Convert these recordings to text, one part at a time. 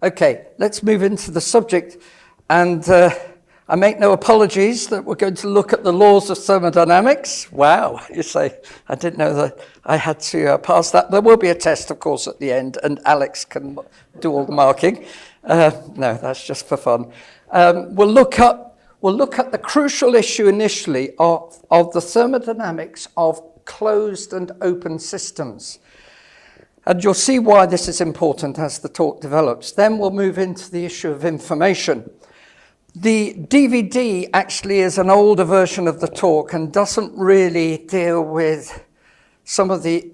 Okay, let's move into the subject. And I make no apologies that we're going to look at the laws of thermodynamics. Wow, you say, I didn't know that I had to pass that. There will be a test, of course, at the end, and Alex can do all the marking. No, that's just for fun. We'll look at the crucial issue initially of the thermodynamics of closed and open systems. And you'll see why this is important as the talk develops. Then we'll move into the issue of information. The DVD actually is an older version of the talk and doesn't really deal with some of the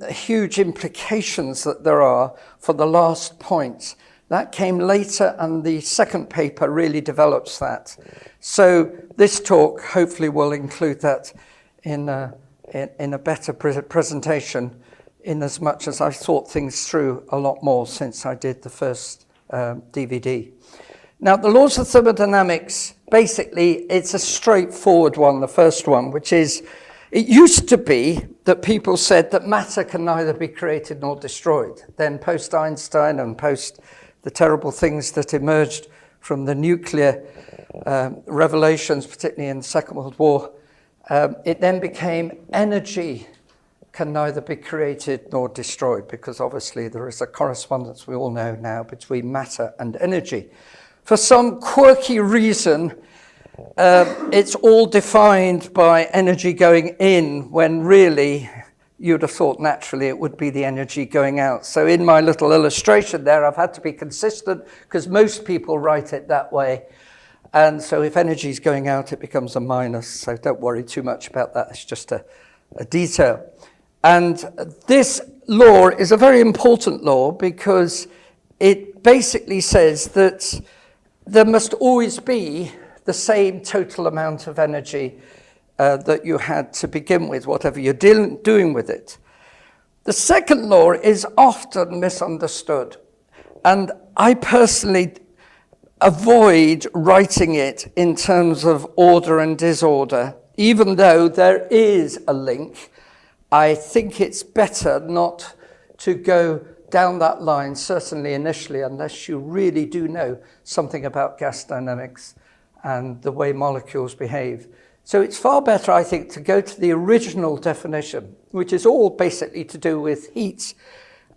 huge implications that there are for the last point. That came later, and the second paper really develops that. So this talk hopefully will include that in a better presentation, in as much as I've thought things through a lot more since I did the first DVD. Now, the laws of thermodynamics, basically, it's a straightforward one, the first one, which is, it used to be that people said that matter can neither be created nor destroyed. Then post-Einstein and post the terrible things that emerged from the nuclear revelations, particularly in the Second World War, it then became energy can neither be created nor destroyed, because obviously there is a correspondence, we all know now, between matter and energy. For some quirky reason, it's all defined by energy going in, when really you'd have thought naturally it would be the energy going out. So in my little illustration there, I've had to be consistent because most people write it that way. And so if energy is going out, it becomes a minus. So don't worry too much about that. It's just a detail. And this law is a very important law because it basically says that there must always be the same total amount of energy that you had to begin with, whatever you're doing with it. The second law is often misunderstood, and I personally avoid writing it in terms of order and disorder, even though there is a link. I think it's better not to go down that line, certainly initially, unless you really do know something about gas dynamics and the way molecules behave. So it's far better, I think, to go to the original definition, which is all basically to do with heat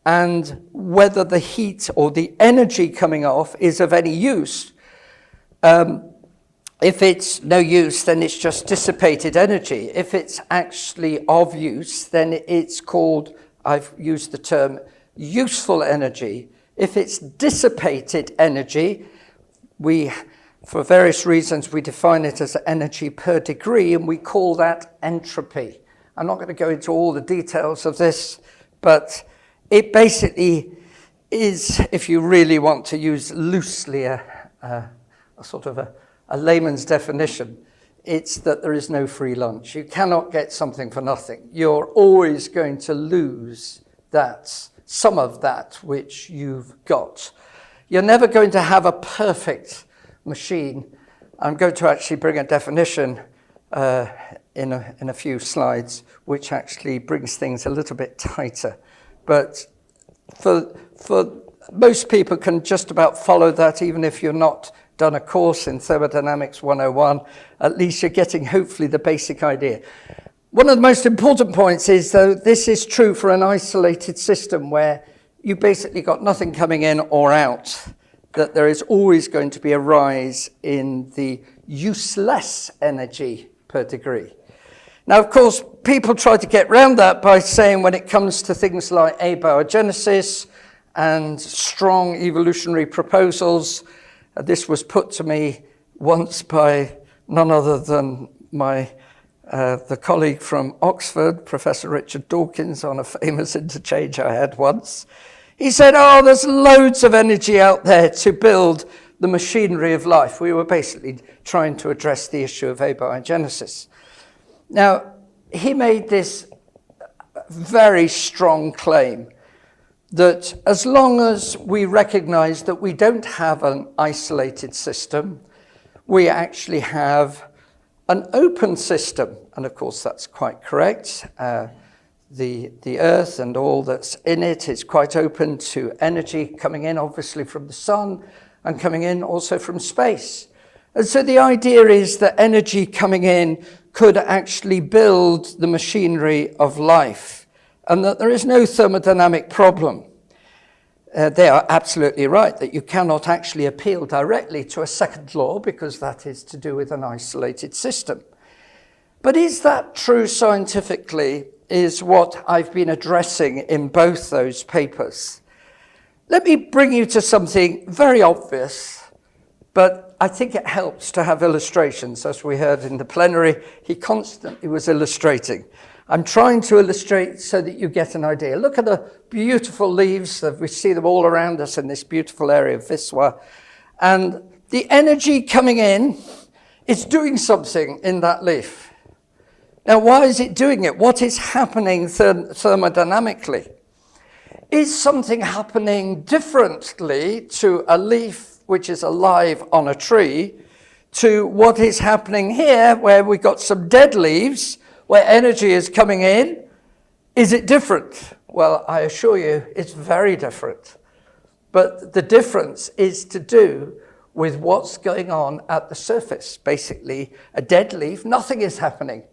and whether the heat or the energy coming off is of any use. If it's no use, then it's just dissipated energy. If it's actually of use, then it's called, I've used the term, useful energy. If it's dissipated energy, for various reasons, we define it as energy per degree, and we call that entropy. I'm not going to go into all the details of this, but it basically is, if you really want to use loosely a sort of a layman's definition, it's that there is no free lunch. You cannot get something for nothing. You're always going to lose that, some of that which you've got. You're never going to have a perfect machine. I'm going to actually bring a definition in a few slides, which actually brings things a little bit tighter. But for most people can just about follow that, even if you're not done a course in Thermodynamics 101, at least you're getting hopefully the basic idea. One of the most important points is, though, this is true for an isolated system where you basically got nothing coming in or out, that there is always going to be a rise in the useless energy per degree. Now, of course, people try to get around that by saying when it comes to things like abiogenesis and strong evolutionary proposals, this was put to me once by none other than the colleague from Oxford, Professor Richard Dawkins, on a famous interchange I had once. He said, oh, there's loads of energy out there to build the machinery of life. We were basically trying to address the issue of abiogenesis. Now, he made this very strong claim that as long as we recognize that we don't have an isolated system, we actually have an open system. And of course, that's quite correct. the earth and all that's in it is quite open to energy coming in, obviously from the sun, and coming in also from space. And so the idea is that energy coming in could actually build the machinery of life, and that there is no thermodynamic problem. They are absolutely right that you cannot actually appeal directly to a second law because that is to do with an isolated system. But is that true scientifically is what I've been addressing in both those papers. Let me bring you to something very obvious, but I think it helps to have illustrations. As we heard in the plenary, he constantly was illustrating. I'm trying to illustrate so that you get an idea. Look at the beautiful leaves. We see them all around us in this beautiful area of Viswa. And the energy coming in is doing something in that leaf. Now, why is it doing it? What is happening thermodynamically? Is something happening differently to a leaf which is alive on a tree to what is happening here, where we've got some dead leaves, where energy is coming in? Is it different? Well, I assure you, it's very different. But the difference is to do with what's going on at the surface. Basically, a dead leaf, nothing is happening.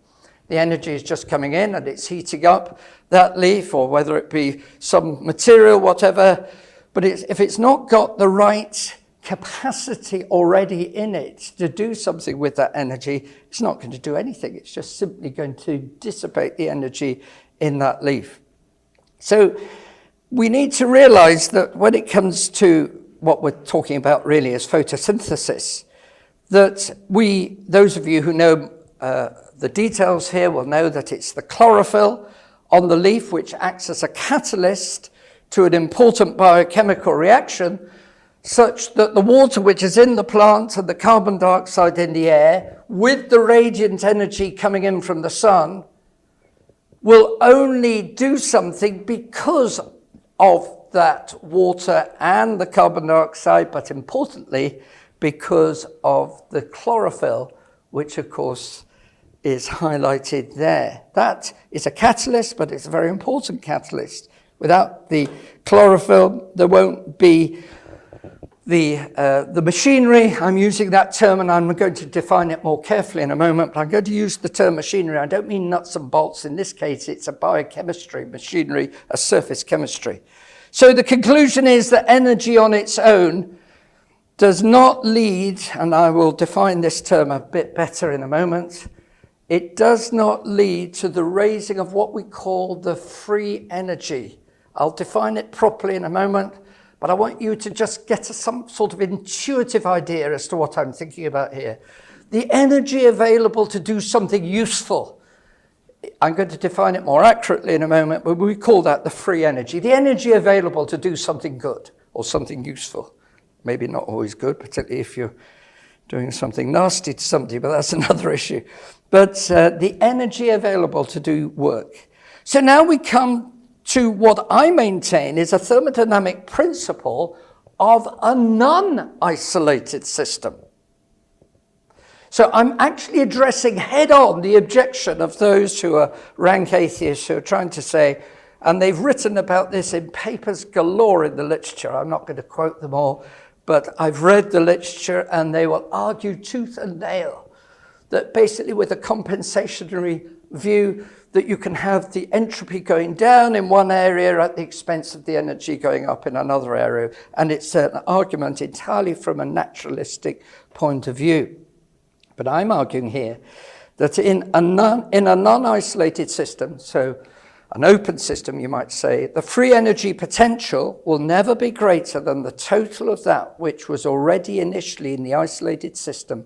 The energy is just coming in and it's heating up that leaf, or whether it be some material, whatever. But if it's not got the right capacity already in it to do something with that energy, it's not going to do anything. It's just simply going to dissipate the energy in that leaf. So we need to realize that when it comes to what we're talking about really is photosynthesis, that those of you who know the details here will know that it's the chlorophyll on the leaf which acts as a catalyst to an important biochemical reaction, such that the water which is in the plant and the carbon dioxide in the air, with the radiant energy coming in from the sun, will only do something because of that water and the carbon dioxide, but importantly, because of the chlorophyll, which of course is highlighted there. That is a catalyst, but it's a very important catalyst. Without the chlorophyll, there won't be the machinery. I'm using that term and I'm going to define it more carefully in a moment, but I'm going to use the term machinery. I don't mean nuts and bolts. In this case, it's a biochemistry machinery, a surface chemistry. So the conclusion is that energy on its own does not lead, and I will define this term a bit better in a moment, it does not lead to the raising of what we call the free energy. I'll define it properly in a moment, but I want you to just get some sort of intuitive idea as to what I'm thinking about here. The energy available to do something useful. I'm going to define it more accurately in a moment, but we call that the free energy. The energy available to do something good or something useful. Maybe not always good, particularly if you're doing something nasty to somebody, but that's another issue. But the energy available to do work. So now we come to what I maintain is a thermodynamic principle of a non-isolated system. So I'm actually addressing head-on the objection of those who are rank atheists who are trying to say, and they've written about this in papers galore in the literature. I'm not going to quote them all, but I've read the literature and they will argue tooth and nail that basically with a compensationary view that you can have the entropy going down in one area at the expense of the energy going up in another area. And it's an argument entirely from a naturalistic point of view. But I'm arguing here that in a non-isolated system, so an open system, you might say, the free energy potential will never be greater than the total of that which was already initially in the isolated system.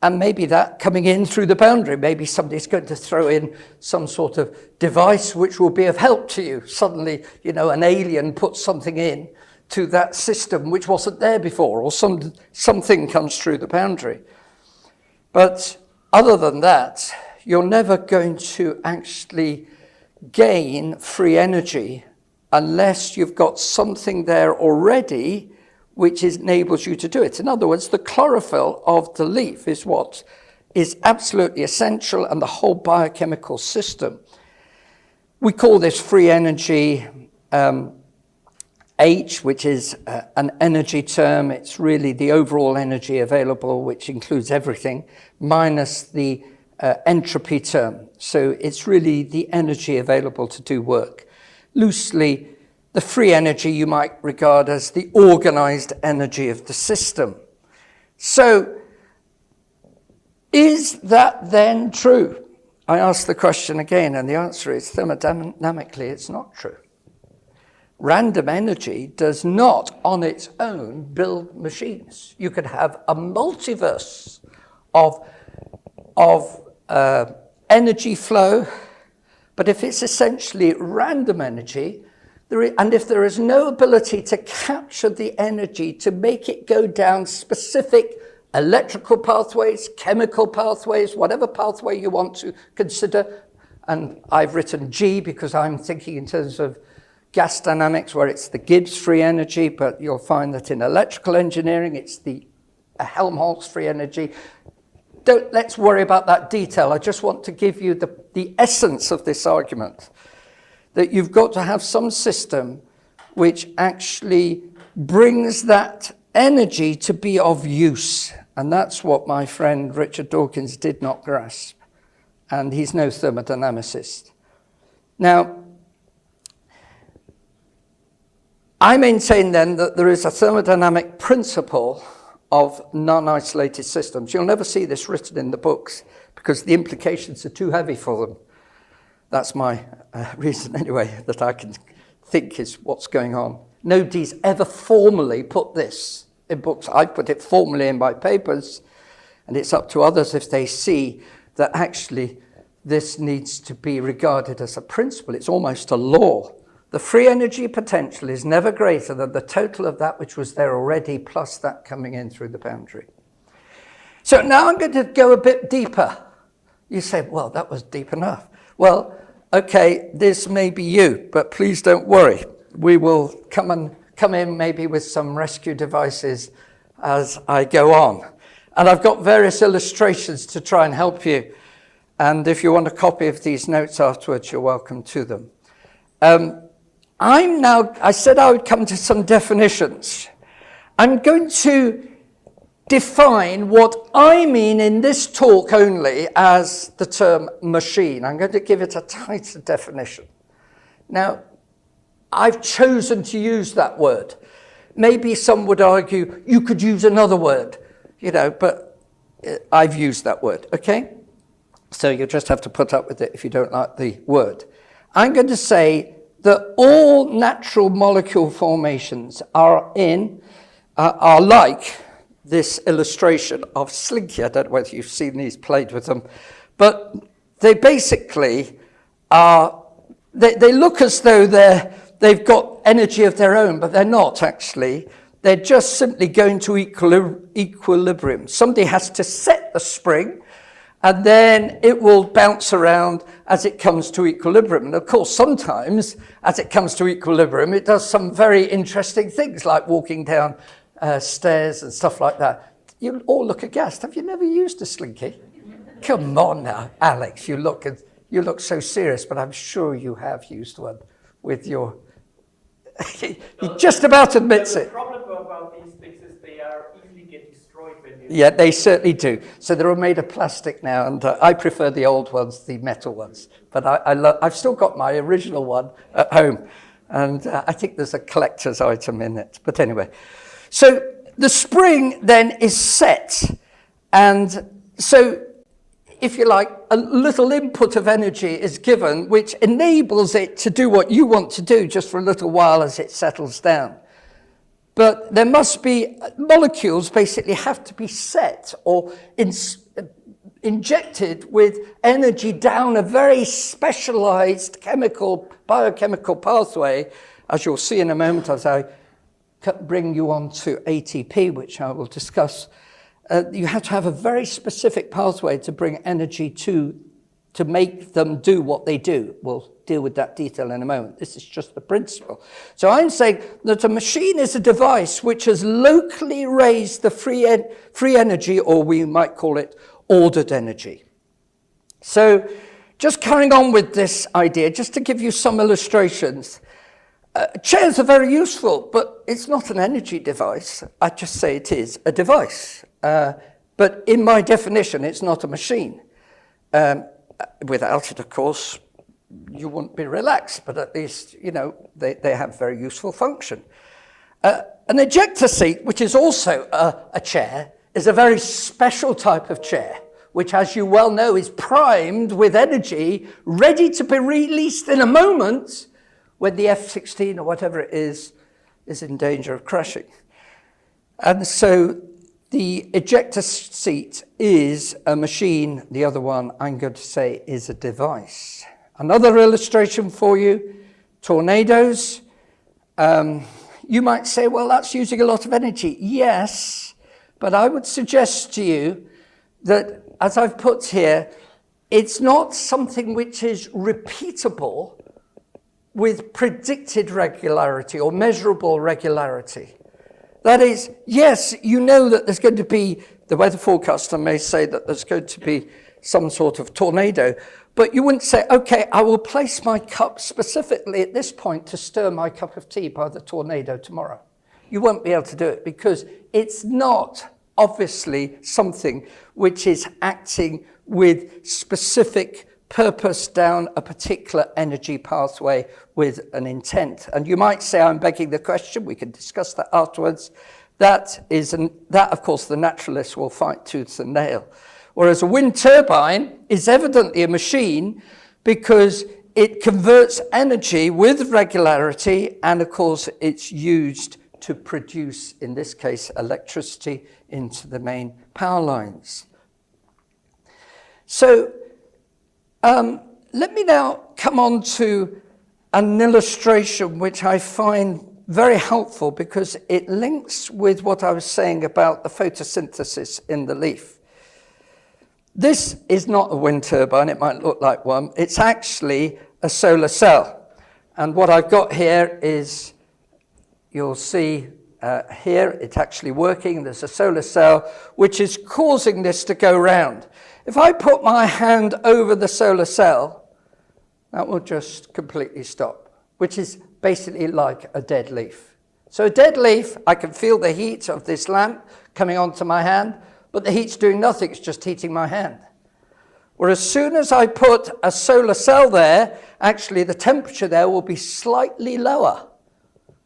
And maybe that coming in through the boundary, maybe somebody's going to throw in some sort of device which will be of help to you. Suddenly, an alien puts something in to that system which wasn't there before, or something comes through the boundary. But other than that, you're never going to actually gain free energy unless you've got something there already which enables you to do it. In other words, the chlorophyll of the leaf is what is absolutely essential, and the whole biochemical system. We call this free energy H, which is an energy term. It's really the overall energy available, which includes everything, minus the entropy term. So it's really the energy available to do work. Loosely, the free energy you might regard as the organized energy of the system. So, is that then true? I ask the question again, and the answer is thermodynamically it's not true. Random energy does not on its own build machines. You could have a multiverse of energy flow, but if it's essentially random energy, and if there is no ability to capture the energy to make it go down specific electrical pathways, chemical pathways, whatever pathway you want to consider, and I've written G because I'm thinking in terms of gas dynamics where it's the Gibbs free energy, but you'll find that in electrical engineering it's the Helmholtz free energy. Let's worry about that detail. I just want to give you the essence of this argument, that you've got to have some system which actually brings that energy to be of use. And that's what my friend Richard Dawkins did not grasp. And he's no thermodynamicist. Now, I maintain then that there is a thermodynamic principle of non-isolated systems. You'll never see this written in the books because the implications are too heavy for them. That's my reason anyway, that I can think is what's going on. Nobody's ever formally put this in books. I put it formally in my papers, and it's up to others if they see that actually this needs to be regarded as a principle. It's almost a law. The free energy potential is never greater than the total of that which was there already, plus that coming in through the boundary. So now I'm going to go a bit deeper. You say, well, that was deep enough. Well, okay, this may be you, but please don't worry. We will come in maybe with some rescue devices as I go on. And I've got various illustrations to try and help you. And if you want a copy of these notes afterwards, you're welcome to them. I said I would come to some definitions. I'm going to define what I mean in this talk only as the term machine. I'm going to give it a tighter definition. Now, I've chosen to use that word. Maybe some would argue you could use another word, but I've used that word, okay? So you'll just have to put up with it if you don't like the word. I'm going to say that all natural molecule formations are like this illustration of Slinky. I don't know whether you've seen these, played with them, but they basically are, they look as though they've got energy of their own, but they're not actually. They're just simply going to equilibrium. Somebody has to set the spring, and then it will bounce around as it comes to equilibrium. And of course, sometimes as it comes to equilibrium, it does some very interesting things like walking down stairs and stuff like that. You all look aghast. Have you never used a Slinky? Come on now, Alex, you look so serious, but I'm sure you have used one with your... He just about admits it. The problem about these things is they are easily get destroyed when you... Yeah, they certainly do. So they're all made of plastic now, and I prefer the old ones, the metal ones. But I've still got my original one at home, and I think there's a collector's item in it. But anyway, so the spring then is set, and so if you like, a little input of energy is given, which enables it to do what you want to do just for a little while as it settles down. But there must be, molecules basically have to be set or injected with energy down a very specialized biochemical pathway, as you'll see in a moment as I bring you on to ATP, which I will discuss. You have to have a very specific pathway to bring energy to make them do what they do. We'll deal with that detail in a moment. This is just the principle. So I'm saying that a machine is a device which has locally raised the free energy, or we might call it ordered energy. So just carrying on with this idea, just to give you some illustrations. Chairs are very useful, but it's not an energy device. I just say it is a device. But in my definition, it's not a machine. Without it, of course, you wouldn't be relaxed, but at least, you know, they have very useful function. An ejector seat, which is also a chair, is a very special type of chair, which, as you well know, is primed with energy, ready to be released in a moment when the F-16 or whatever it is in danger of crashing. And so the ejector seat is a machine. The other one, I'm going to say, is a device. Another illustration for you, tornadoes. You might say, well, that's using a lot of energy. Yes, but I would suggest to you that, as I've put here, it's not something which is repeatable with predicted regularity or measurable regularity. That is, yes, you know that there's going to be, the weather forecaster may say that there's going to be some sort of tornado, but you wouldn't say, okay, I will place my cup specifically at this point to stir my cup of tea by the tornado tomorrow. You won't be able to do it because it's not obviously something which is acting with specific purpose down a particular energy pathway with an intent. And you might say, I'm begging the question, we can discuss that afterwards. That, of course, the naturalist will fight tooth and nail. Whereas a wind turbine is evidently a machine because it converts energy with regularity, and of course it's used to produce, in this case, electricity into the main power lines. So let me now come on to an illustration which I find very helpful because it links with what I was saying about the photosynthesis in the leaf. This is not a wind turbine, it might look like one. It's actually a solar cell. And what I've got here is, you'll see here, it's actually working. There's a solar cell which is causing this to go round. If I put my hand over the solar cell, that will just completely stop, which is basically like a dead leaf. So a dead leaf, I can feel the heat of this lamp coming onto my hand, but the heat's doing nothing, it's just heating my hand. Whereas as soon as I put a solar cell there, actually the temperature there will be slightly lower.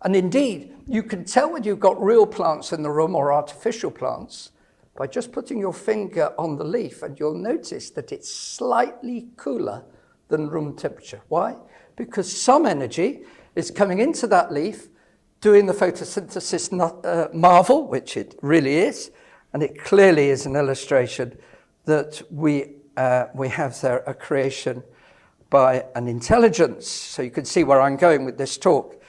And indeed, you can tell when you've got real plants in the room or artificial plants by just putting your finger on the leaf, and you'll notice that it's slightly cooler than room temperature. Why? Because some energy is coming into that leaf, doing the photosynthesis marvel, which it really is, and it clearly is an illustration that we have there a creation by an intelligence. So you can see where I'm going with this talk.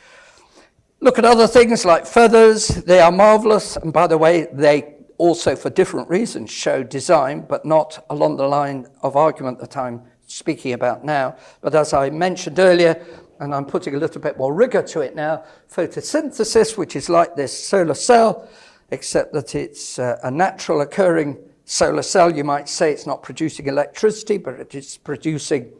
Look at other things like feathers. They are marvelous, and by the way, they also, for different reasons, show design, but not along the line of argument that I'm speaking about now. But as I mentioned earlier, and I'm putting a little bit more rigor to it now, photosynthesis, which is like this solar cell, except that it's a natural occurring solar cell. You might say it's not producing electricity, but it is producing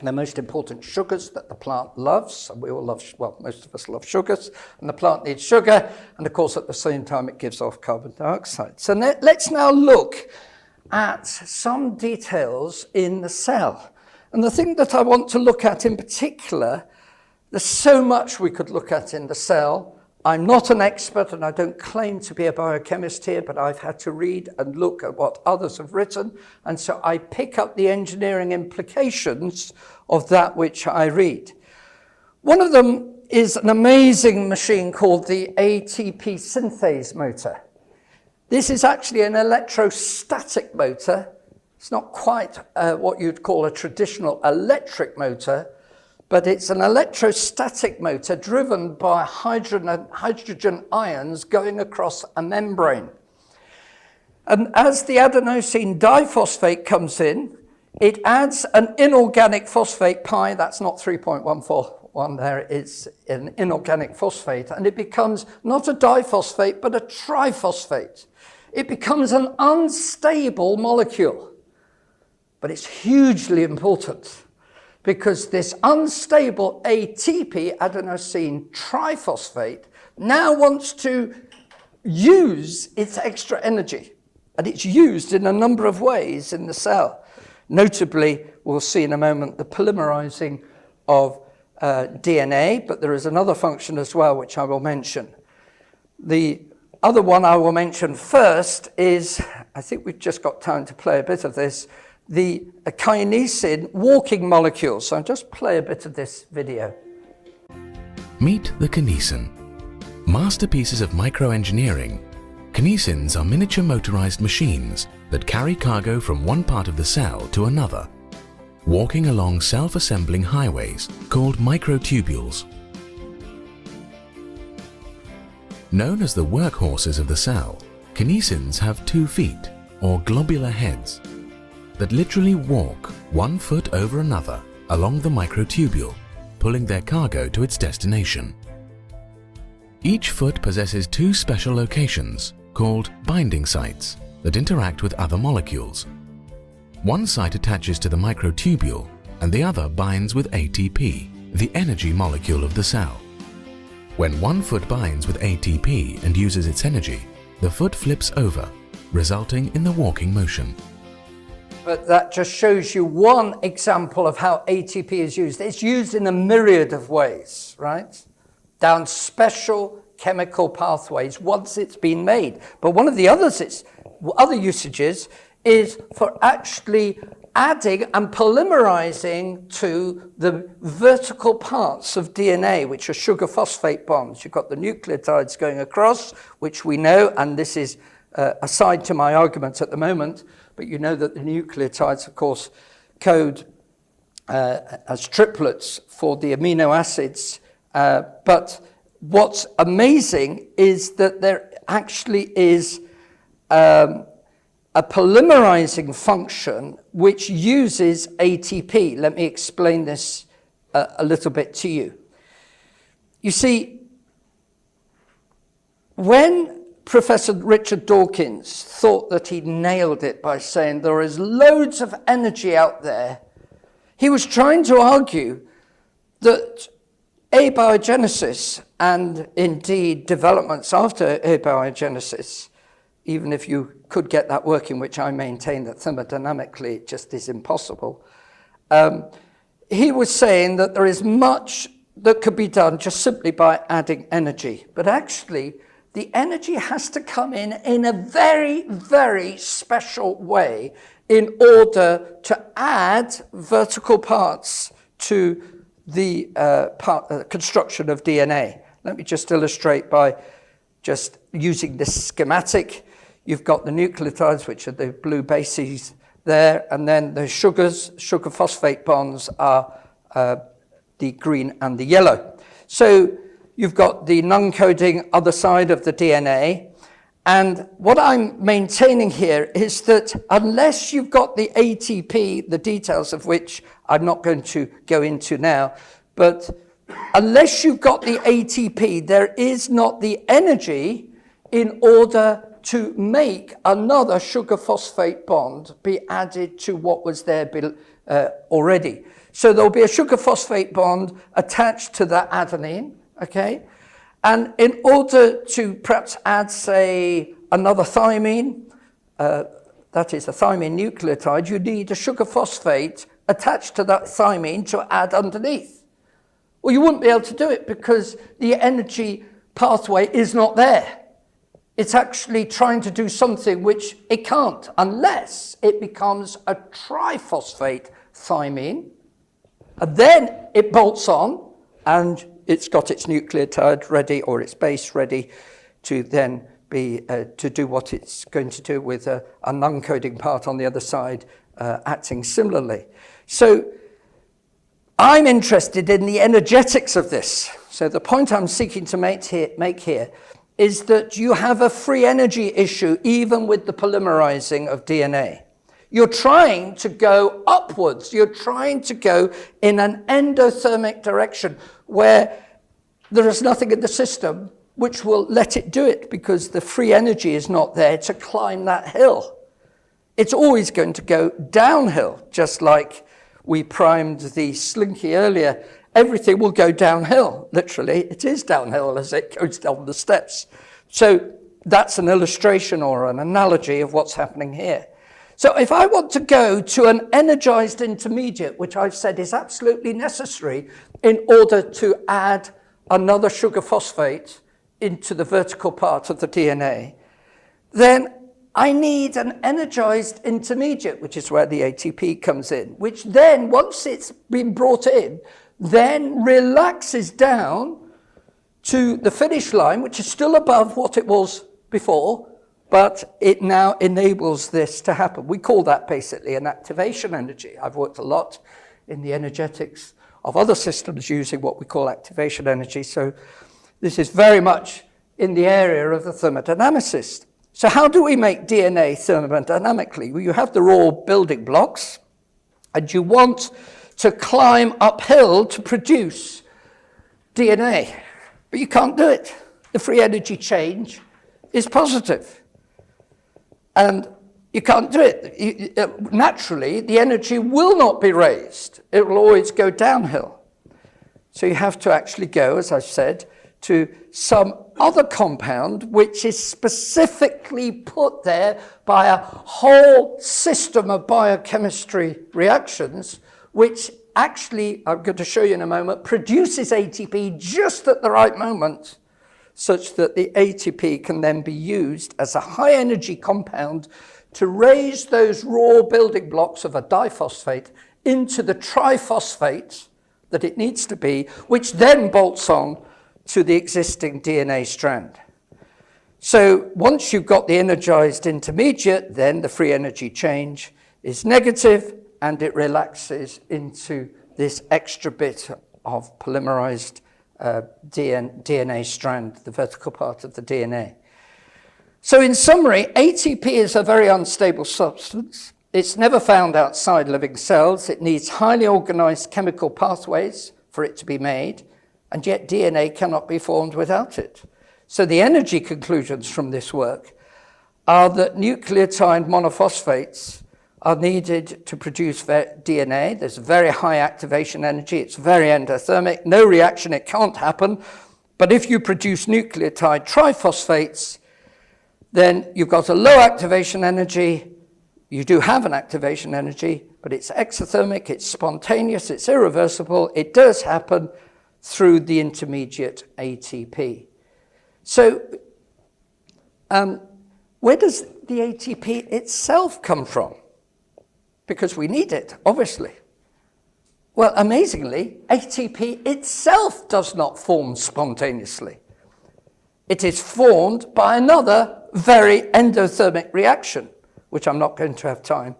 the most important sugars that the plant loves. And we all love, well, most of us love sugars, and the plant needs sugar, and of course at the same time it gives off carbon dioxide. So let's now look at some details in the cell. And the thing that I want to look at in particular, there's so much we could look at in the cell. I'm not an expert and I don't claim to be a biochemist here, but I've had to read and look at what others have written. And so I pick up the engineering implications of that which I read. One of them is an amazing machine called the ATP synthase motor. This is actually an electrostatic motor. It's not quite what you'd call a traditional electric motor, but it's an electrostatic motor driven by hydrogen ions going across a membrane. And as the adenosine diphosphate comes in, it adds an inorganic phosphate pi. That's not 3.141 there, it's an inorganic phosphate, and it becomes not a diphosphate, but a triphosphate. It becomes an unstable molecule. But it's hugely important because this unstable ATP, adenosine triphosphate, now wants to use its extra energy. And it's used in a number of ways in the cell. Notably, we'll see in a moment the polymerizing of DNA, but there is another function as well which I will mention. The other one I will mention first is, I think we've just got time to play a bit of this, the kinesin walking molecule. So I'll just play a bit of this video. Meet the kinesin. Masterpieces of microengineering, kinesins are miniature motorized machines that carry cargo from one part of the cell to another, walking along self-assembling highways called microtubules. Known as the workhorses of the cell, kinesins have 2 feet, or globular heads, that literally walk 1 foot over another along the microtubule, pulling their cargo to its destination. Each foot possesses 2 special locations called binding sites that interact with other molecules. One site attaches to the microtubule and the other binds with ATP, the energy molecule of the cell. When one foot binds with ATP and uses its energy, the foot flips over, resulting in the walking motion. But that just shows you one example of how ATP is used. It's used in a myriad of ways, right? Down special chemical pathways once it's been made. But one of the other usages is for actually adding and polymerizing to the vertical parts of DNA, which are sugar phosphate bonds. You've got the nucleotides going across, which we know, and this is aside to my arguments at the moment, but you know that the nucleotides, of course, code as triplets for the amino acids. But what's amazing is that there actually is a polymerizing function which uses ATP. Let me explain this a little bit to you. You see, when Professor Richard Dawkins thought that he'd nailed it by saying there is loads of energy out there, he was trying to argue that abiogenesis and indeed developments after abiogenesis, even if you could get that working, which I maintain that thermodynamically it just is impossible, he was saying that there is much that could be done just simply by adding energy. But actually, the energy has to come in a very, very special way in order to add vertical parts to the construction of DNA. Let me just illustrate by just using this schematic. You've got the nucleotides, which are the blue bases there, and then the sugars, sugar phosphate bonds are the green and the yellow. So you've got the non-coding other side of the DNA. And what I'm maintaining here is that unless you've got the ATP, the details of which I'm not going to go into now, but unless you've got the ATP, there is not the energy in order to make another sugar phosphate bond be added to what was there already. So there'll be a sugar phosphate bond attached to that adenine, okay? And in order to perhaps add, say, another thymine, that is a thymine nucleotide, you need a sugar phosphate attached to that thymine to add underneath. Well, you wouldn't be able to do it because the energy pathway is not there. It's actually trying to do something which it can't unless it becomes a triphosphate thymine. And then it bolts on and it's got its nucleotide ready or its base ready to then be to do what it's going to do with a non-coding part on the other side acting similarly. So I'm interested in the energetics of this. So the point I'm seeking to make here is that you have a free energy issue even with the polymerizing of DNA. You're trying to go upwards. You're trying to go in an endothermic direction where there is nothing in the system which will let it do it because the free energy is not there to climb that hill. it's always going to go downhill, just like we primed the slinky earlier. Everything will go downhill, literally. It is downhill as it goes down the steps. So that's an illustration or an analogy of what's happening here. So if I want to go to an energized intermediate, which I've said is absolutely necessary in order to add another sugar phosphate into the vertical part of the DNA, then I need an energized intermediate, which is where the ATP comes in, which then, once it's been brought in, then relaxes down to the finish line, which is still above what it was before, but it now enables this to happen. We call that basically an activation energy. I've worked a lot in the energetics of other systems using what we call activation energy, so this is very much in the area of the thermodynamicist. So how do we make DNA thermodynamically? Well, you have the raw building blocks, and you want to climb uphill to produce DNA, but you can't do it. The free energy change is positive, and you can't do it. Naturally, the energy will not be raised. It will always go downhill. So you have to actually go, as I've said, to some other compound which is specifically put there by a whole system of biochemistry reactions, which actually, I'm going to show you in a moment, produces ATP just at the right moment, such that the ATP can then be used as a high energy compound to raise those raw building blocks of a diphosphate into the triphosphate that it needs to be, which then bolts on to the existing DNA strand. So once you've got the energized intermediate, then the free energy change is negative and it relaxes into this extra bit of polymerized DNA strand, the vertical part of the DNA. So in summary, ATP is a very unstable substance. It's never found outside living cells. It needs highly organized chemical pathways for it to be made, and yet DNA cannot be formed without it. So the energy conclusions from this work are that nucleotide monophosphates are needed to produce DNA. There's very high activation energy. It's very endothermic. No reaction, it can't happen. But if you produce nucleotide triphosphates, then you've got a low activation energy. You do have an activation energy, but it's exothermic, it's spontaneous, it's irreversible. It does happen through the intermediate ATP. So where does the ATP itself come from? Because we need it, obviously. Well, amazingly, ATP itself does not form spontaneously. It is formed by another very endothermic reaction, which I'm not going to have time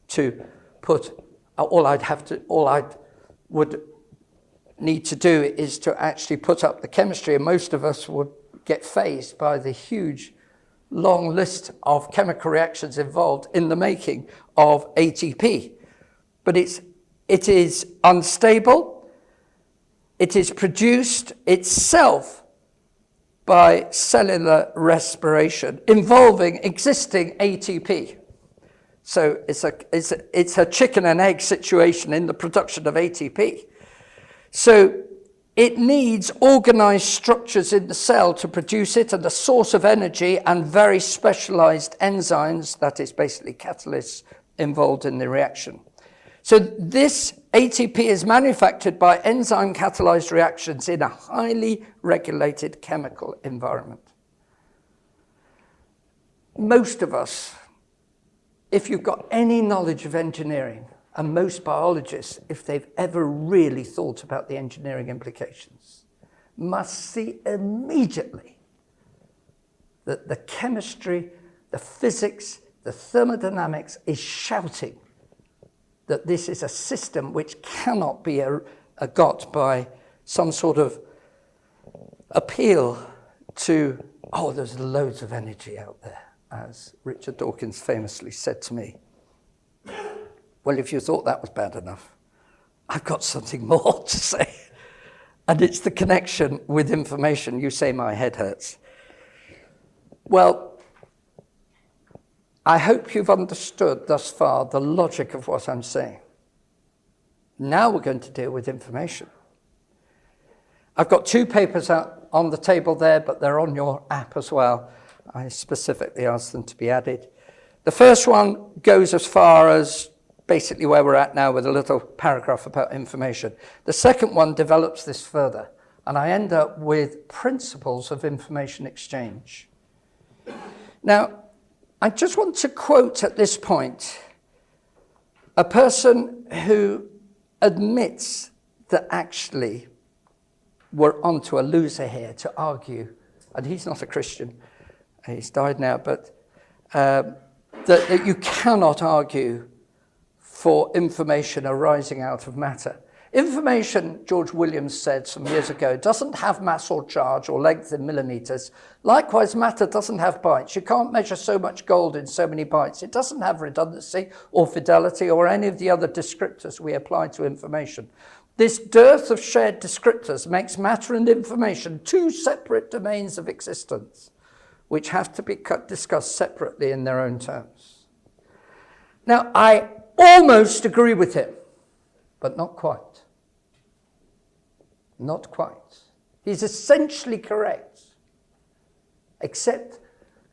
to put. All I would need to do is to actually put up the chemistry, and most of us would get fazed by the huge, long list of chemical reactions involved in the making of ATP. But it is unstable. It is produced itself by cellular respiration involving existing ATP. So it's a chicken and egg situation in the production of ATP. So it needs organized structures in the cell to produce it, and a source of energy and very specialized enzymes, that is basically catalysts, involved in the reaction. So this ATP is manufactured by enzyme catalyzed reactions in a highly regulated chemical environment. Most of us, if you've got any knowledge of engineering, and most biologists, if they've ever really thought about the engineering implications, must see immediately that the chemistry, the physics, the thermodynamics is shouting that this is a system which cannot be got by some sort of appeal to, oh, there's loads of energy out there, as Richard Dawkins famously said to me. Well, if you thought that was bad enough, I've got something more to say. And it's the connection with information. You say my head hurts. Well, I hope you've understood thus far the logic of what I'm saying. Now we're going to deal with information. I've got 2 papers out on the table there, but they're on your app as well. I specifically asked them to be added. The first one goes as far as basically where we're at now with a little paragraph about information. The second one develops this further, and I end up with principles of information exchange. Now, I just want to quote at this point a person who admits that actually we're onto a loser here to argue, and he's not a Christian, he's died now, but that you cannot argue for information arising out of matter. Information, George Williams said some years ago, doesn't have mass or charge or length in millimeters. Likewise, matter doesn't have bytes. You can't measure so much gold in so many bytes. It doesn't have redundancy or fidelity or any of the other descriptors we apply to information. This dearth of shared descriptors makes matter and information 2 separate domains of existence, which have to be discussed separately in their own terms. Now, I almost agree with him, but not quite. Not quite. He's essentially correct, except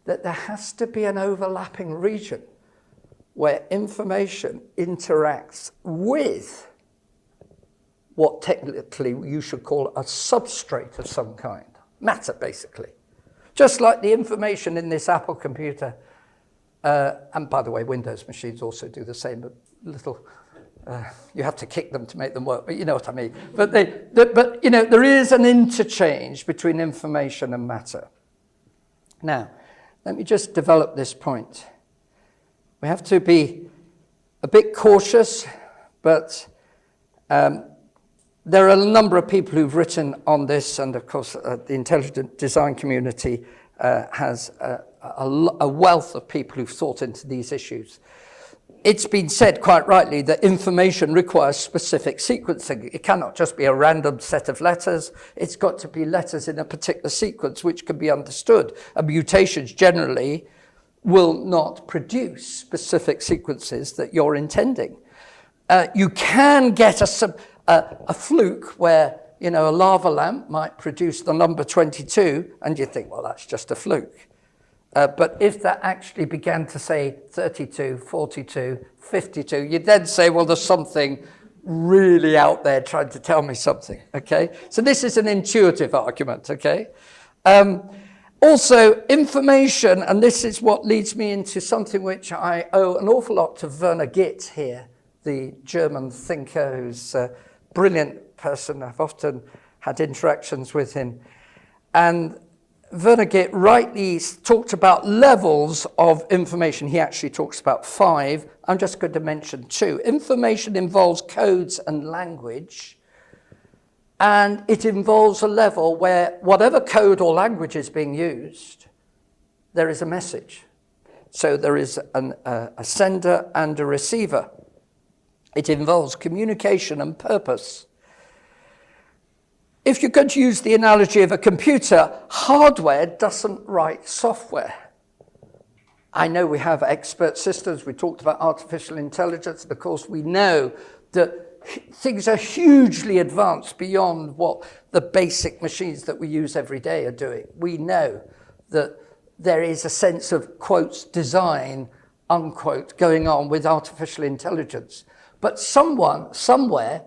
that there has to be an overlapping region where information interacts with what technically you should call a substrate of some kind, matter basically. Just like the information in this Apple computer, and by the way, Windows machines also do the same, but little, you have to kick them to make them work, but you know what I mean. But you know, there is an interchange between information and matter. Now, let me just develop this point. We have to be a bit cautious, but there are a number of people who've written on this, and of course the intelligent design community has a wealth of people who've thought into these issues. It's been said quite rightly that information requires specific sequencing. It cannot just be a random set of letters. It's got to be letters in a particular sequence which can be understood. And mutations generally will not produce specific sequences that you're intending. You can get a fluke where, you know, a lava lamp might produce the number 22, and you think, well, that's just a fluke. But if that actually began to say 32, 42, 52, you'd then say, well, there's something really out there trying to tell me something, okay? So this is an intuitive argument, okay? Also, information, and this is what leads me into something which I owe an awful lot to Werner Gitt here, the German thinker who's a brilliant person. I've often had interactions with him. And Werner Gitt rightly talked about levels of information. He actually talks about 5. I'm just going to mention 2. Information involves codes and language, and it involves a level where whatever code or language is being used, there is a message. So there is a sender and a receiver. It involves communication and purpose. If you're going to use the analogy of a computer, hardware doesn't write software. I know we have expert systems. We talked about artificial intelligence. And of course, we know that things are hugely advanced beyond what the basic machines that we use every day are doing. We know that there is a sense of, quotes, design, unquote, going on with artificial intelligence. But someone, somewhere,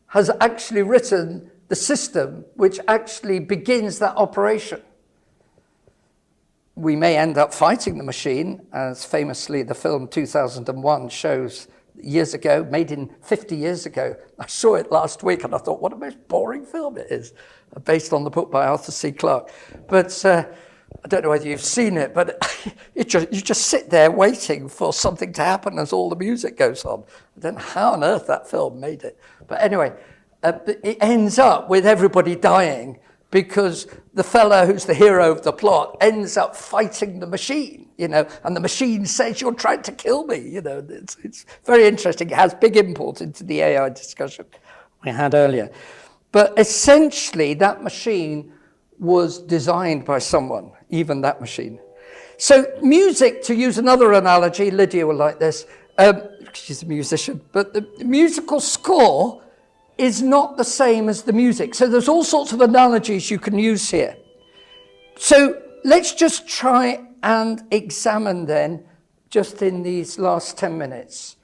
has actually written the system which actually begins that operation. We may end up fighting the machine, as famously the film 2001 shows years ago, made in 50 years ago. I saw it last week and I thought, what a most boring film it is, based on the book by Arthur C. Clarke. But I don't know whether you've seen it, but you just sit there waiting for something to happen as all the music goes on. I don't know how on earth that film made it. But anyway, it ends up with everybody dying because the fellow who's the hero of the plot ends up fighting the machine, you know, and the machine says, you're trying to kill me, you know. It's very interesting. It has big import into the AI discussion we had earlier. But essentially, that machine was designed by someone, even that machine. So music, to use another analogy, Lydia will like this, she's a musician, but the musical score is not the same as the music. So there's all sorts of analogies you can use here. So let's just try and examine then, just in these last 10 minutes,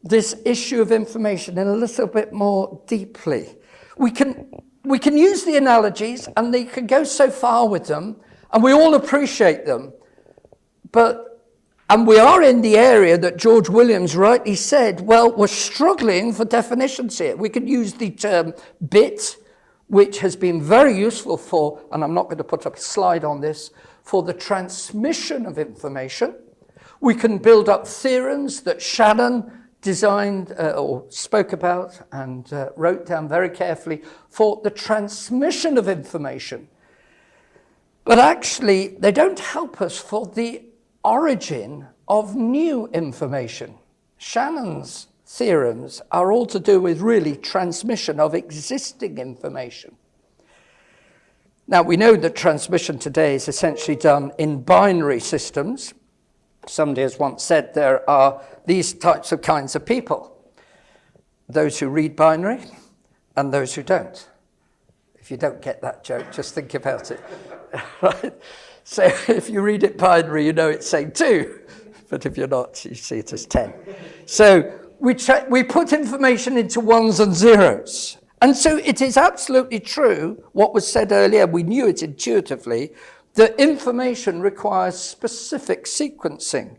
this issue of information in a little bit more deeply. We can use the analogies, and they can go so far with them, and we all appreciate them. And we are in the area that George Williams rightly said, well, we're struggling for definitions here. We could use the term bit, which has been very useful for, and I'm not going to put up a slide on this, for the transmission of information. We can build up theorems that Shannon designed or spoke about and wrote down very carefully for the transmission of information. But actually, they don't help us for the origin of new information. Shannon's theorems are all to do with really transmission of existing information. Now, we know that transmission today is essentially done in binary systems. Somebody has once said there are these types of kinds of people: those who read binary and those who don't. If you don't get that joke, just think about it. Right? So if you read it binary, you know it's saying 2. But if you're not, you see it as 10. So we put information into ones and zeros. And so it is absolutely true what was said earlier, we knew it intuitively, that information requires specific sequencing.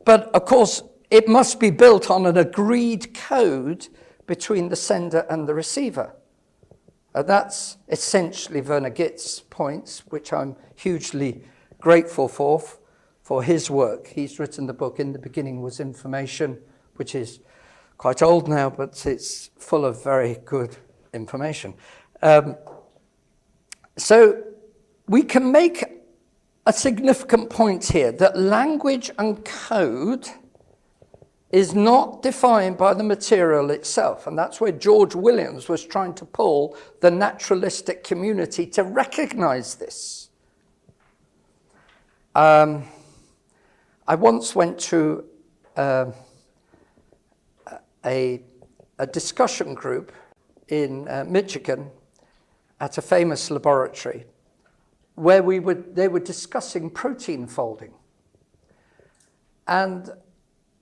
But of course, it must be built on an agreed code between the sender and the receiver. That's essentially Werner Gitt's points, which I'm hugely grateful for his work. He's written the book, In the Beginning Was Information, which is quite old now, but it's full of very good information. So we can make a significant point here that language and code is not defined by the material itself. And that's where George Williams was trying to pull the naturalistic community to recognize this. I once went to a discussion group in Michigan at a famous laboratory where they were discussing protein folding. And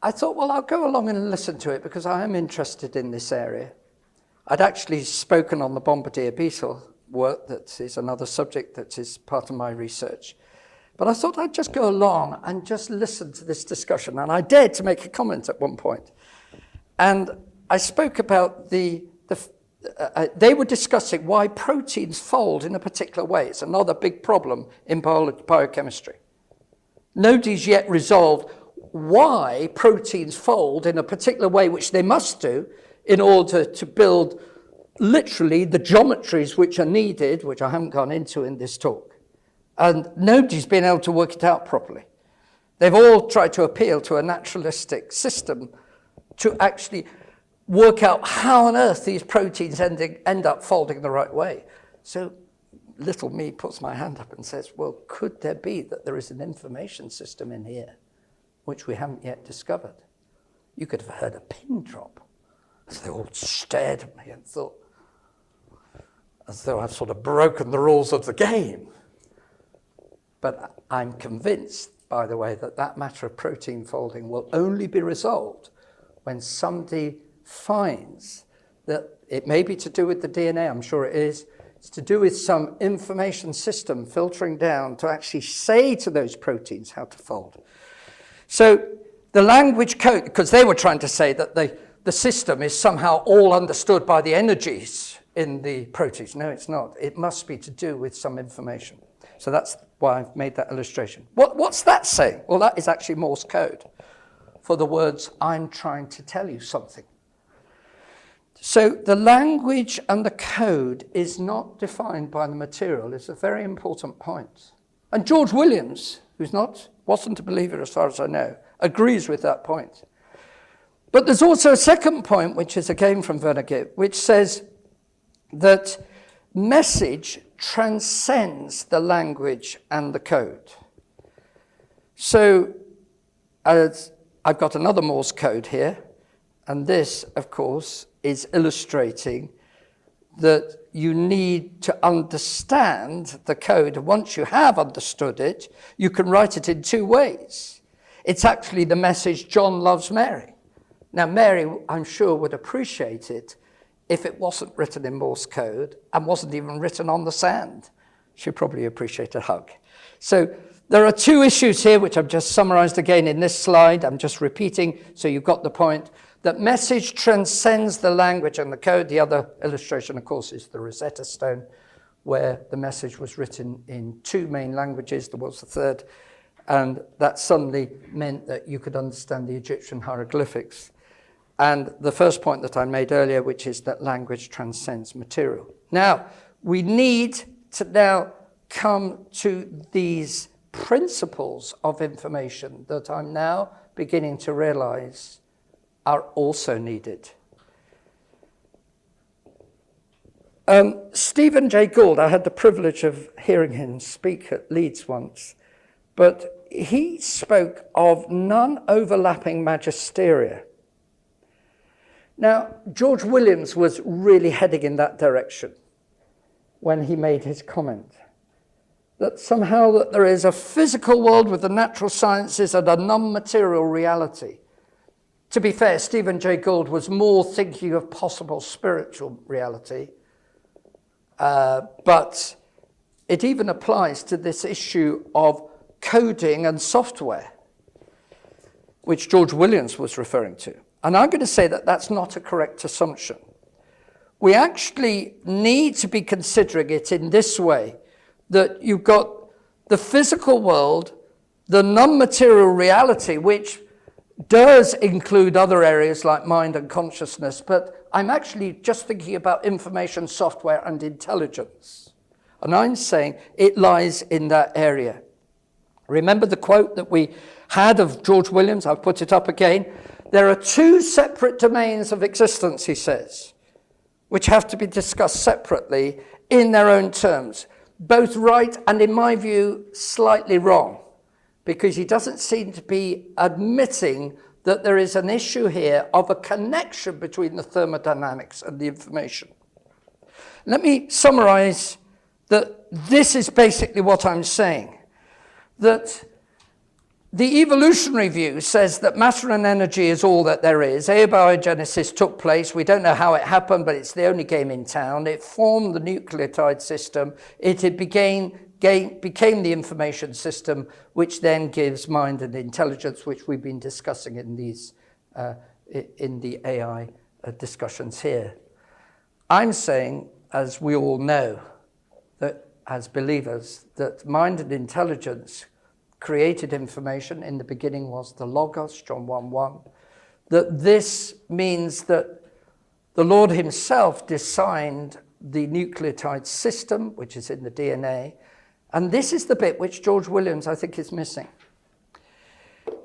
I thought, well, I'll go along and listen to it because I am interested in this area. I'd actually spoken on the bombardier beetle work, that is another subject that is part of my research. But I thought I'd just go along and just listen to this discussion. And I dared to make a comment at one point. And I spoke about they were discussing why proteins fold in a particular way. It's another big problem in biochemistry. Nobody's yet resolved why proteins fold in a particular way, which they must do in order to build literally the geometries which are needed, which I haven't gone into in this talk. And nobody's been able to work it out properly. They've all tried to appeal to a naturalistic system to actually work out how on earth these proteins end up folding the right way. So little me puts my hand up and says, well, could there be that there is an information system in here which we haven't yet discovered? You could have heard a pin drop. So they all stared at me and thought, as though I've sort of broken the rules of the game. But I'm convinced, by the way, that matter of protein folding will only be resolved when somebody finds that it may be to do with the DNA, I'm sure it is, it's to do with some information system filtering down to actually say to those proteins how to fold. So the language code, because they were trying to say that the system is somehow all understood by the energies in the proteins. No, it's not. It must be to do with some information. So that's why I've made that illustration. What's that saying? Well, that is actually Morse code for the words, I'm trying to tell you something. So the language and the code is not defined by the material. It's a very important point. And George Williams, wasn't a believer as far as I know, agrees with that point. But there's also a second point, which is again from Werner Gitt, which says that message transcends the language and the code. So as I've got another Morse code here, and this, of course, is illustrating that you need to understand the code. Once you have understood it, you can write it in two ways. It's actually the message, John loves Mary. Now, Mary, I'm sure, would appreciate it if it wasn't written in Morse code and wasn't even written on the sand. She'd probably appreciate a hug. So there are two issues here, which I've just summarized again in this slide. I'm just repeating, so you've got the point. That message transcends the language and the code. The other illustration, of course, is the Rosetta Stone, where the message was written in two main languages. There was a third, and that suddenly meant that you could understand the Egyptian hieroglyphics. And the first point that I made earlier, which is that language transcends material. Now, we need to now come to these principles of information that I'm now beginning to realize are also needed. Stephen Jay Gould, I had the privilege of hearing him speak at Leeds once, but he spoke of non-overlapping magisteria. Now, George Williams was really heading in that direction when he made his comment, that somehow that there is a physical world with the natural sciences and a non-material reality. To be fair, Stephen Jay Gould was more thinking of possible spiritual reality, but it even applies to this issue of coding and software, which George Williams was referring to. And I'm going to say that that's not a correct assumption. We actually need to be considering it in this way, that you've got the physical world, the non-material reality, which does include other areas like mind and consciousness, but I'm actually just thinking about information, software, and intelligence. And I'm saying it lies in that area. Remember the quote that we had of George Williams? I've put it up again. There are two separate domains of existence, he says, which have to be discussed separately in their own terms. Both right and, in my view, slightly wrong, because he doesn't seem to be admitting that there is an issue here of a connection between the thermodynamics and the information. Let me summarize that this is basically what I'm saying, that the evolutionary view says that matter and energy is all that there is. Abiogenesis took place. We don't know how it happened, but it's the only game in town. It formed the nucleotide system. It became the information system, which then gives mind and intelligence, which we've been discussing in these in the AI discussions here. I'm saying, as we all know, that as believers, that mind and intelligence created information. In the beginning was the Logos, John 1:1. That this means that the Lord himself designed the nucleotide system, which is in the DNA. And this is the bit which George Williams, I think, is missing.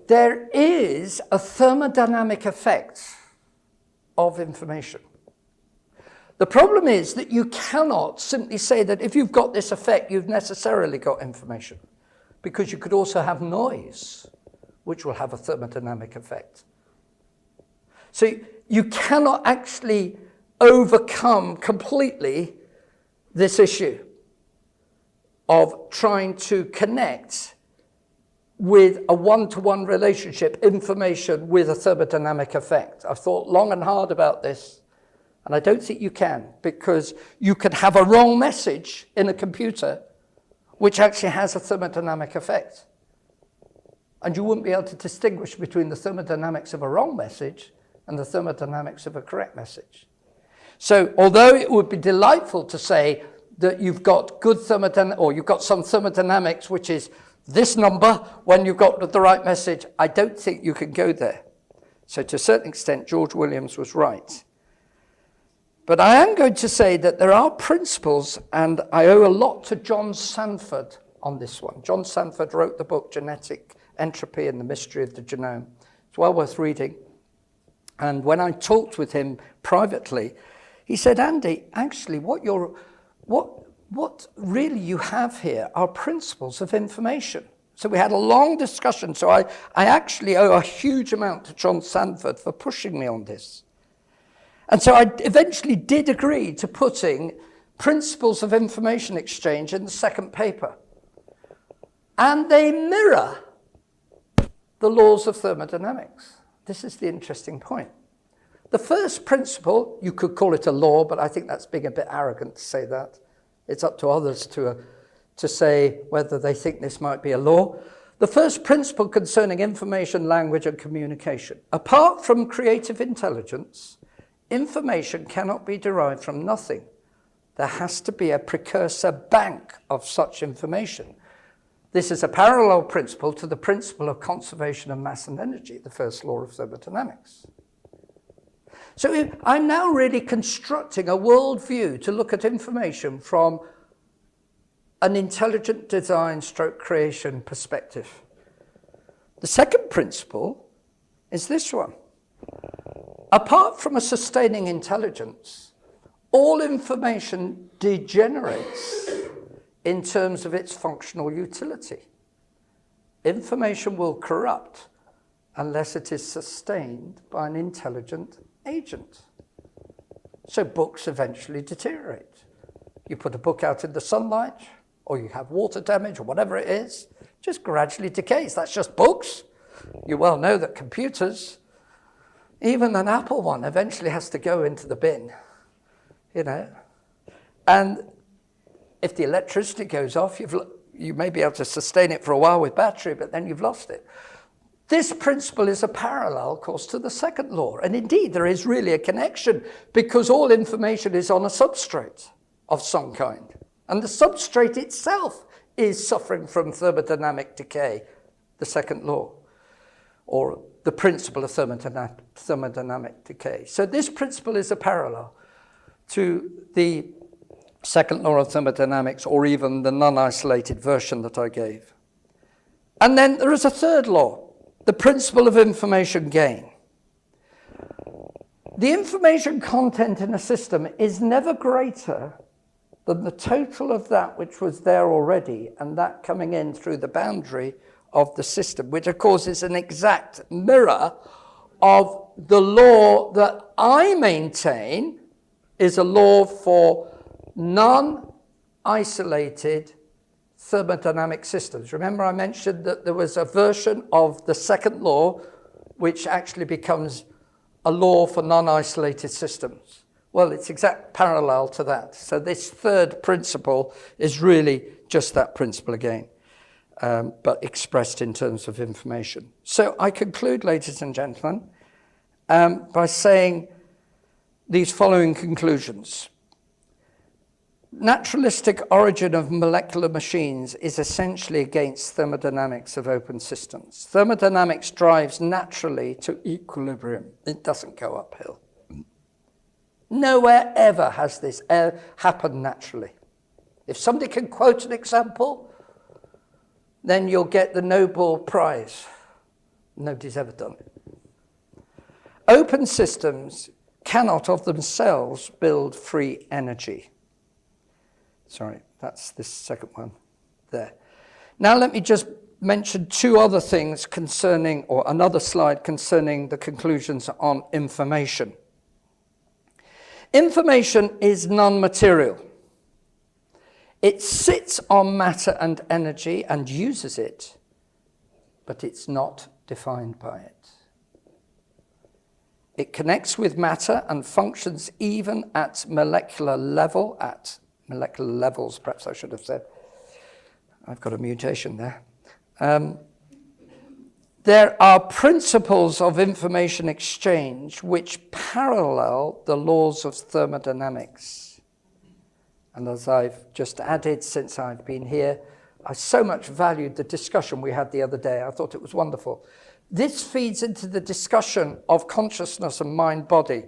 There is a thermodynamic effect of information. The problem is that you cannot simply say that if you've got this effect, you've necessarily got information, because you could also have noise, which will have a thermodynamic effect. So you cannot actually overcome completely this issue of trying to connect with a one-to-one relationship, information with a thermodynamic effect. I've thought long and hard about this, and I don't think you can, because you could have a wrong message in a computer which actually has a thermodynamic effect. And you wouldn't be able to distinguish between the thermodynamics of a wrong message and the thermodynamics of a correct message. So although it would be delightful to say that you've got good thermodynamics, or you've got some thermodynamics which is this number when you've got the right message, I don't think you can go there. So to a certain extent, George Williams was right. But I am going to say that there are principles, and I owe a lot to John Sanford on this one. John Sanford wrote the book Genetic Entropy and the Mystery of the Genome. It's well worth reading. And when I talked with him privately, he said, Andy, actually what really you have here are principles of information. So we had a long discussion. So I actually owe a huge amount to John Sanford for pushing me on this. And so I eventually did agree to putting principles of information exchange in the second paper. And they mirror the laws of thermodynamics. This is the interesting point. The first principle, you could call it a law, but I think that's being a bit arrogant to say that. It's up to others to say whether they think this might be a law. The first principle concerning information, language, and communication. Apart from creative intelligence, information cannot be derived from nothing. There has to be a precursor bank of such information. This is a parallel principle to the principle of conservation of mass and energy, the first law of thermodynamics. So I'm now really constructing a worldview to look at information from an intelligent design stroke creation perspective. The second principle is this one. Apart from a sustaining intelligence, all information degenerates in terms of its functional utility. Information will corrupt unless it is sustained by an intelligent agent. So books eventually deteriorate. You put a book out in the sunlight, or you have water damage, or whatever it is, just gradually decays. That's just books. You well know that computers, even an Apple one, eventually has to go into the bin, you know. And if the electricity goes off, you may be able to sustain it for a while with battery, but then you've lost it. This principle is a parallel, of course, to the second law. And indeed, there is really a connection because all information is on a substrate of some kind. And the substrate itself is suffering from thermodynamic decay, the second law, or the principle of thermodynamic decay. So this principle is a parallel to the second law of thermodynamics, or even the non-isolated version that I gave. And then there is a third law, the principle of information gain. The information content in a system is never greater than the total of that which was there already, and that coming in through the boundary of the system, which of course is an exact mirror of the law that I maintain is a law for non-isolated thermodynamic systems. Remember I mentioned that there was a version of the second law which actually becomes a law for non-isolated systems. Well, it's exact parallel to that. So this third principle is really just that principle again, but expressed in terms of information. So I conclude, ladies and gentlemen, by saying these following conclusions. Naturalistic origin of molecular machines is essentially against thermodynamics of open systems. Thermodynamics drives naturally to equilibrium. It doesn't go uphill. Nowhere ever has this happened naturally. If somebody can quote an example, then you'll get the Nobel Prize. Nobody's ever done it. Open systems cannot of themselves build free energy. Sorry, that's this second one there. Now let me just mention two other things concerning, or another slide concerning the conclusions on information. Information is non-material. It sits on matter and energy and uses it, but it's not defined by it. It connects with matter and functions even at molecular level, at molecular levels, perhaps I should have said. I've got a mutation there. There are principles of information exchange which parallel the laws of thermodynamics. And as I've just added since I've been here, I so much valued the discussion we had the other day. I thought it was wonderful. This feeds into the discussion of consciousness and mind-body.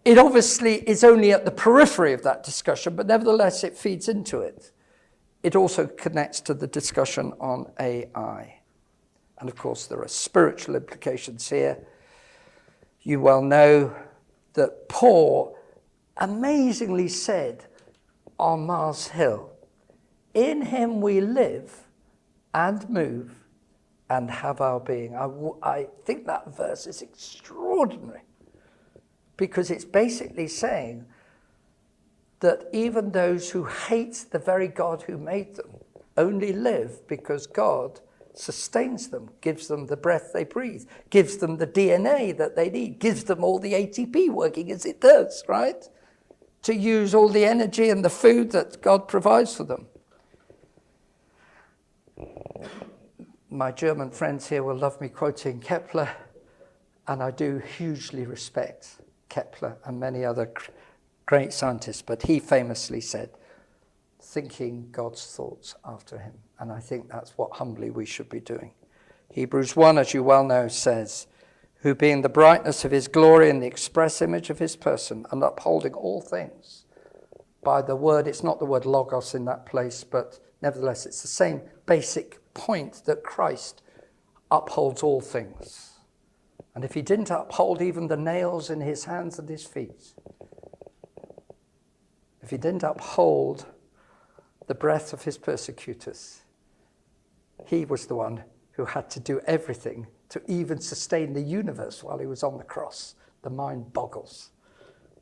It obviously is only at the periphery of that discussion, but nevertheless it feeds into it. It also connects to the discussion on AI. And of course there are spiritual implications here. You well know that Paul amazingly said on Mars Hill, "In him we live and move and have our being. I think that verse is extraordinary because it's basically saying that even those who hate the very God who made them only live because God sustains them, gives them the breath they breathe, gives them the DNA that they need, gives them all the ATP working as it does, right? To use all the energy and the food that God provides for them. My German friends here will love me quoting Kepler, and I do hugely respect Kepler and many other great scientists, but he famously said, thinking God's thoughts after him. And I think that's what humbly we should be doing. Hebrews 1, as you well know, says, who being the brightness of his glory and the express image of his person, and upholding all things by the word, it's not the word logos in that place, but nevertheless it's the same basic point that Christ upholds all things. And if he didn't uphold even the nails in his hands and his feet, if he didn't uphold the breath of his persecutors, he was the one who had to do everything to even sustain the universe while he was on the cross. The mind boggles.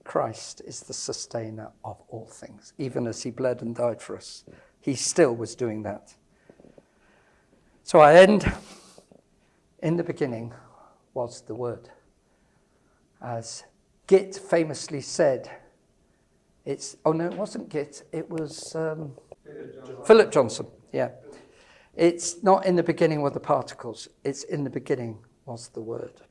Christ is the sustainer of all things. Even as he bled and died for us, he still was doing that. So I end, in the beginning was the Word. As Git famously said, it wasn't Git, it was Philip Johnson, yeah. It's not in the beginning were the particles, it's in the beginning was the Word.